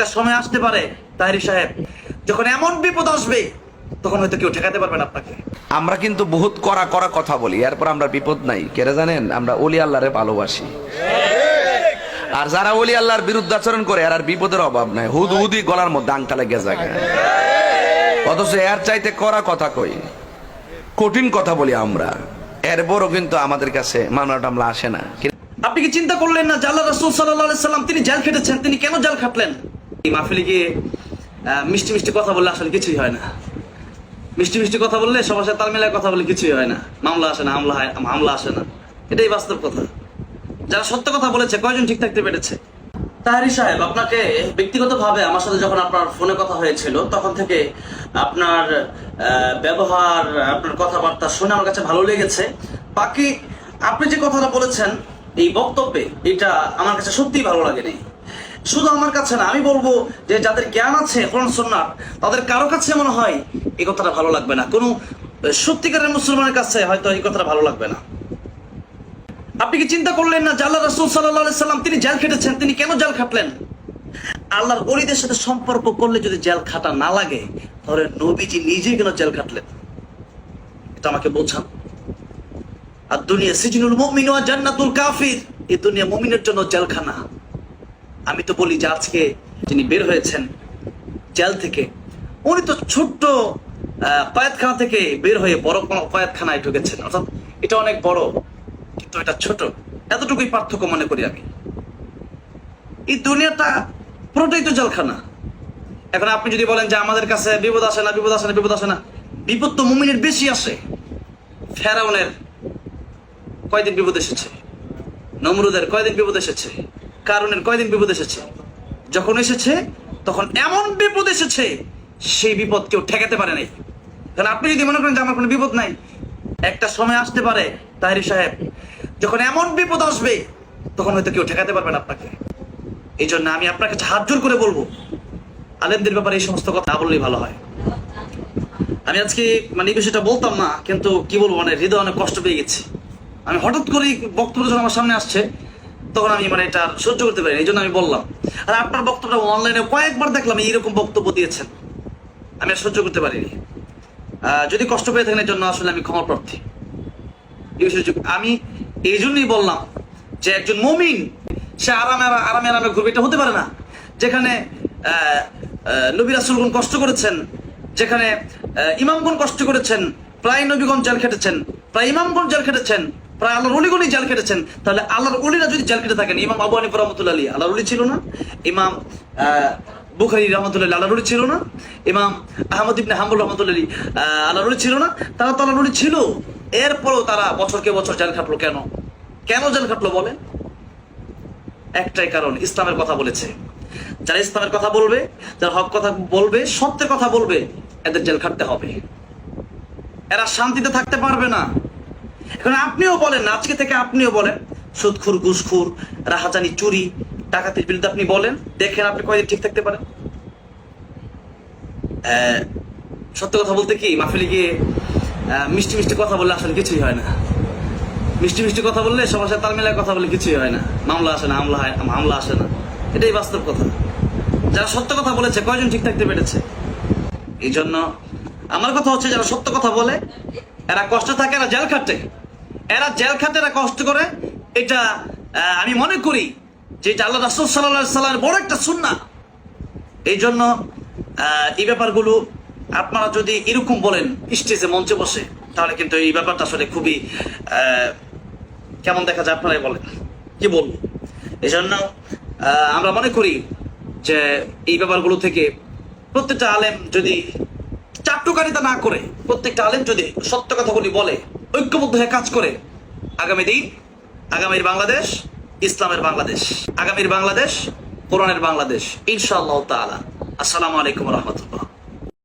একটা সময় আসতে পারে তাহেরি সাহেব, যখন এমন বিপদ আসবে তখন হয়তো কেউ ঠেকাতে পারবে না আপনাকে। আমরা কিন্তু বহুত কড়া কড়া কথা বলি, এরপর আমরা বিপদ নাই কেরে জানেন, আমরা ওলি আল্লাহরে ভালোবাসি। আর যারা ওলি আল্লাহর বিরুদ্ধাচরণ করে আর বিপদের অভাব নাই, হুদ হুদি গলার মধ্যে আংটা লেগে যায়, অথচ এর চাইতে কড়া কথা কই, কঠিন কথা বলি আমরা, এরপরও কিন্তু আমাদের কাছে মামলা টামলা আসে না। আপনি কি চিন্তা করলেন না যে আল্লাহ রাসূল সাল্লাল্লাহু আলাইহি সাল্লাম তিনি জেল খেটেছেন, তিনি কেন জেল খাটলেন? এই মাহফিলে গিয়ে মিষ্টি মিষ্টি কথা বললে আসলে কিছুই হয় না। মিষ্টি মিষ্টি কথা বললে সবার সাথে তাল মিলায় কথা বললে কিছুই হয় না, মামলা আসে না, হামলা আসে না। এটাই বাস্তব কথা। যারা সত্য কথা বলেছে কয়জন ঠিক থাকতে পেরেছে? তাহেরি সাহেব, আপনাকে ব্যক্তিগতভাবে আমার সাথে যখন আপনার ফোনে কথা হয়েছিল তখন থেকে আপনার ব্যবহার, আপনার কথাবার্তা শুনে আমার কাছে ভালো লেগেছে। বাকি আপনি যে কথাটা বলেছেন এই বক্তব্যে, এটা আমার কাছে সত্যিই ভালো লাগেনি। শুধু আমার কাছে না, আমি বলবো যে যাদের জ্ঞান আছে কোরআন সুন্নাহ, তাদের কারো কাছে মনে হয় এই কথাটা ভালো লাগবে না, কোনো সত্যিকারের মুসলমানের কাছে হয়তো এই কথাটা ভালো লাগবে না। আপনি কি চিন্তা করলেন না যে আল্লাহ রাসূল সাল্লাল্লাহু আলাইহি সাল্লাম তিনি জেল খেটেছেন, তিনি কেন জেল খাটলেন? আল্লাহর ওলিদের সাথে সম্পর্ক করলে যদি জেল খাটা না লাগে, তাহলে নবীজি নিজে কেন জেল খাটলেন? এটা আমাকে বোঝান। আর দুনিয়া সিজনুল মুমিন ওয়া জান্নাতুল কাফির, এই দুনিয়া মুমিনের জন্য জেলখানা। আমি তো বলি যে আজকে যিনি বের হয়েছেন জেল থেকে, উনি তো ছোট্ট কয়েদখানা থেকে বের হয়ে বড় কয়েদখানায় ঢুকেছেন, অর্থাৎ এটা অনেক বড় কিন্তু এটা ছোট, এতটুকুই পার্থক্য মনে করি আমি। এই দুনিয়াটা পুরোটাই তো জেলখানা। এখন আপনি যদি বলেন যে আমাদের কাছে বিপদ আসে না, বিপদ আসে না, বিপদ আসে না, বিপদ তো মুমিনের বেশি আসে। ফেরাউনের কয়দিন বিপদ এসেছে, নমরুদের কয়দিন বিপদ এসেছে, কারুনের কয়দিন বিপদ এসেছে। যখন এসেছে তখন এমন বিপদ এসেছে সেই বিপদ কেউ ঠেকাতে পারে নাই। কারণ আপনি যদি মনে করেন যে আমার কোনো বিপদ নাই, একটা সময় আসতে পারে তাহেরি সাহেব, যখন এমন বিপদ আসবে তখন হয়তো কেউ ঠেকাতে পারবে না আপনাকে। এই জন্য আমি আপনার কাছে হাত জোর করে বলবো, আলেমদের ব্যাপারে এই সমস্ত কথা না বললেই ভালো হয়। আমি আজকে এই বিষয়টা বলতাম না, কিন্তু কি বলবো, হৃদয় অনেক কষ্ট পেয়ে গেছি। আমি হঠাৎ করে বক্তব্য যখন আমার সামনে আসছে তখন আমি এটা সহ্য করতে পারি, এই জন্য আমি বললাম। আর আপনার বক্তব্যটা অনলাইনে কয়েকবার দেখলাম এইরকম বক্তব্য দিয়েছেন, আমি আর সহ্য করতে পারিনি। যদি কষ্ট পেয়ে থাকেন এর জন্য আসলে আমি ক্ষমা প্রার্থী। আমি এই জন্যই বললাম যে একজন মুমিন সে আরামে আরামে ঘুরবে, এটা হতে পারে না। যেখানে নবী রাসূলগণ কষ্ট করেছেন, যেখানে ইমামগণ কষ্ট করেছেন, প্রায় নবীগণ জেল খেটেছেন, প্রায় ইমামগণ জেল খেটেছেন, প্রায় আল্লাহর ওলিগণই জেল খেটেছেন, তাহলে আল্লাহর ওলিরা যদি জেল খেটে থাকেন, ইমাম আবু হানিফা রাহমাতুল্লাহি আলাইহি আল্লাহর ওলি ছিল না? ইমাম বুখারী রাহমাতুল্লাহি আলাইহি আল্লাহর ওলি ছিল না? ইমাম আহমদ ইবনে হাম্বল রাহমাতুল্লাহি আলাইহি আল্লাহর ওলি ছিল না? তারা তো আল্লাহর ওলি ছিল। এরপরও তারা বছরকে বছর জেল খাটলো কেন? কেন জেল খাটলো বলেন? একটাই কারণ, ইসলামের কথা বলেছে। যারা ইসলামের কথা বলবে, যারা হক কথা বলবে, সত্যের কথা বলবে, এদের জেল খাটতে হবে। এরা শান্তিতে থাকতে পারবে না। এখন আপনিও বলেন, আজকে থেকে আপনিও বলেন, সুদখোর, ঘুষখোর, রাহাজানি, চুরি, ডাকাতির বিরুদ্ধে আপনি বলেন, দেখেন আপনি কয়দিন ঠিক থাকতে পারেন। সত্য কথা বলতে কি, মাহফিলে গিয়ে মিষ্টি মিষ্টি কথা বললে আসলে কিছুই হয় না। মিষ্টি মিষ্টি কথা বললে সবার সাথে তাল মিলায় কথা বললে কিছুই হয় না, মামলা আসে না, হামলা আসে না। এটাই বাস্তব কথা। যারা সত্য কথা বলেছে কয়জন ঠিক থাকতে পেরেছে? এই জন্য আমার কথা হচ্ছে, যারা সত্য কথা বলে এরা কষ্ট থাকে, এরা জেল খাটে, এরা কষ্ট করে। এটা আমি মনে করি যে এটা আল্লাহ রাসূল সাল্লাল্লাহু আলাইহি সাল্লামের বড় একটা সুন্নাহ। এই জন্য এই ব্যাপারগুলো আপনারা যদি এরকম বলেন স্টেজে, মঞ্চে বসে, তাহলে কিন্তু এই ব্যাপারটা আসলে খুবই কেমন দেখা যায়, আপনারাই বলেন, কি বলবো। এই জন্য আমরা মনে করি যে এই ব্যাপারগুলো থেকে প্রত্যেকটা আলেম যদি চাট্টুকারিতা না করে, প্রত্যেকটা আলেম যদি সত্য কথাগুলি বলে, ঐক্যবদ্ধ হয়ে কাজ করে, আগামী দিন, আগামীর বাংলাদেশ ইসলামের বাংলাদেশ, আগামীর বাংলাদেশ কোরআনের বাংলাদেশ ইনশাআল্লাহ তাআলা। আসসালামু আলাইকুম ওয়া রাহমাতুল্লাহ।